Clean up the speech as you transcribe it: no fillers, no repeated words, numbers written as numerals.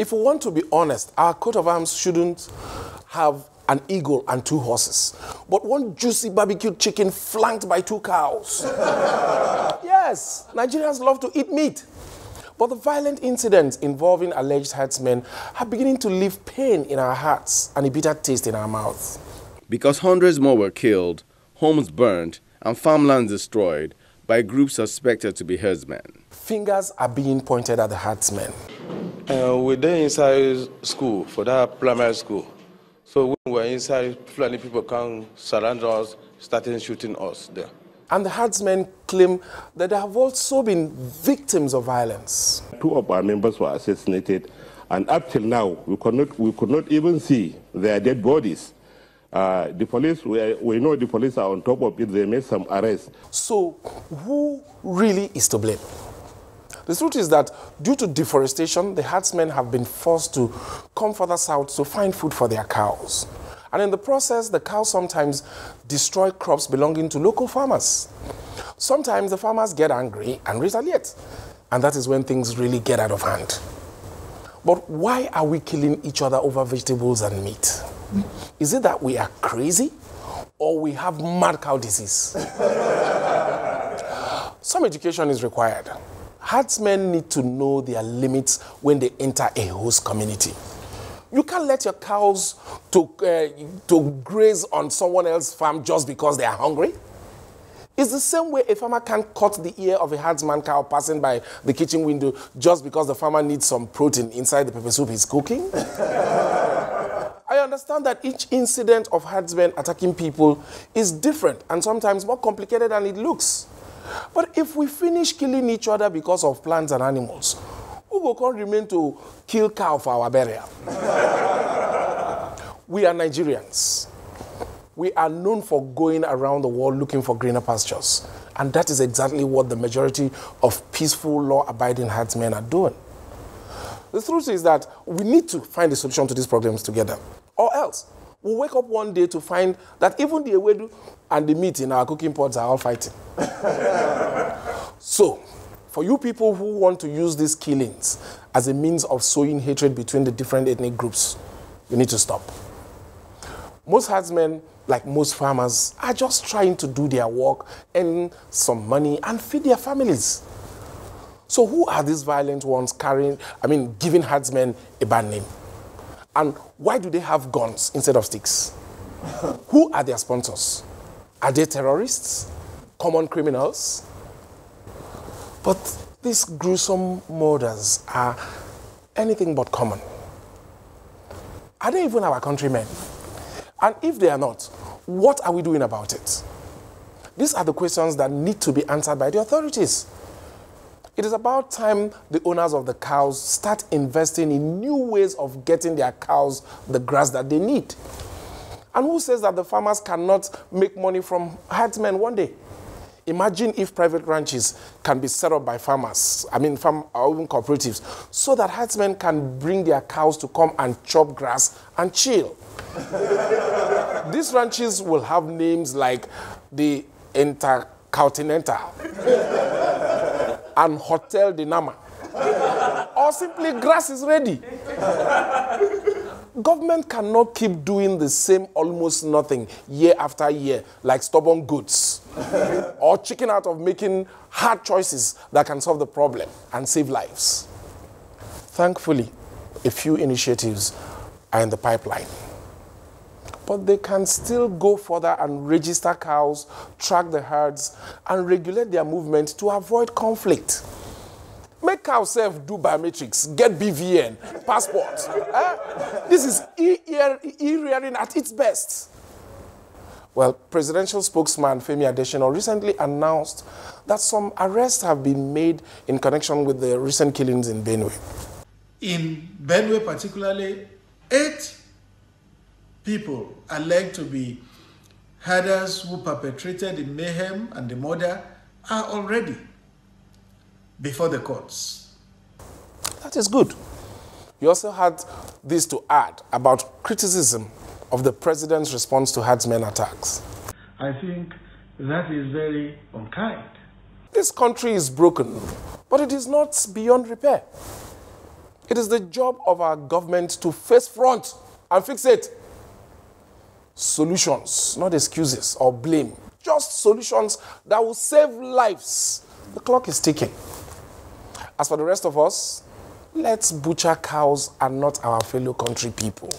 If we want to be honest, our coat of arms shouldn't have an eagle and 2 horses, but one juicy barbecued chicken flanked by 2 cows. Yes, Nigerians love to eat meat. But the violent incidents involving alleged herdsmen are beginning to leave pain in our hearts and a bitter taste in our mouths. Because hundreds more were killed, homes burned, and farmlands destroyed by groups suspected to be herdsmen. Fingers are being pointed at the herdsmen. We're there inside school, for that primary school. So when we're inside, Fulani people come surround us, starting shooting us there. And the herdsmen claim that they have also been victims of violence. 2 of our members were assassinated, and up till now, we could not even see their dead bodies. The police, we know the police are on top of it. They made some arrests. So who really is to blame? The truth is that due to deforestation, the herdsmen have been forced to come further south to find food for their cows. And in the process, the cows sometimes destroy crops belonging to local farmers. Sometimes the farmers get angry and retaliate. And that is when things really get out of hand. But why are we killing each other over vegetables and meat? Is it that we are crazy or we have mad cow disease? Some education is required. Herdsmen need to know their limits when they enter a host community. You can't let your cows to graze on someone else's farm just because they are hungry. It's the same way a farmer can't cut the ear of a herdsman cow passing by the kitchen window just because the farmer needs some protein inside the pepper soup he's cooking. I understand that each incident of herdsmen attacking people is different and sometimes more complicated than it looks. But if we finish killing each other because of plants and animals, who will come remain to kill cow for our burial? We are Nigerians. We are known for going around the world looking for greener pastures. And that is exactly what the majority of peaceful, law-abiding herdsmen are doing. The truth is that we need to find a solution to these problems together. Or else, we'll wake up one day to find that even the ewedu and the meat in our cooking pots are all fighting. So, for you people who want to use these killings as a means of sowing hatred between the different ethnic groups, you need to stop. Most herdsmen, like most farmers, are just trying to do their work, earn some money, and feed their families. So who are these violent ones giving herdsmen a bad name? And why do they have guns instead of sticks? Who are their sponsors? Are they terrorists? Common criminals? But these gruesome murders are anything but common. Are they even our countrymen? And if they are not, what are we doing about it? These are the questions that need to be answered by the authorities. It is about time the owners of the cows start investing in new ways of getting their cows the grass that they need. And who says that the farmers cannot make money from herdsmen one day? Imagine if private ranches can be set up by farmers, or even cooperatives, so that herdsmen can bring their cows to come and chop grass and chill. These ranches will have names like the Intercontinental and Hotel de Nama, or simply Grass is Ready. Government cannot keep doing the same almost nothing year after year like stubborn goats, or chicken out of making hard choices that can solve the problem and save lives. Thankfully, a few initiatives are in the pipeline. But they can still go further and register cows, track the herds, and regulate their movement to avoid conflict. Make cows self-do biometrics, get BVN, passport. This is e-rearing at its best. Well, presidential spokesman Femi Adesina recently announced that some arrests have been made in connection with the recent killings in Benue. In Benue particularly, 8 people alleged to be herders who perpetrated the mayhem and the murder are already before the courts. That is good. You also had this to add about criticism of the president's response to herdsmen attacks. I think that is very unkind. This country is broken, but it is not beyond repair. It is the job of our government to face front and fix it. Solutions, not excuses or blame. Just solutions that will save lives. The clock is ticking. As for the rest of us, let's butcher cows and not our fellow country people.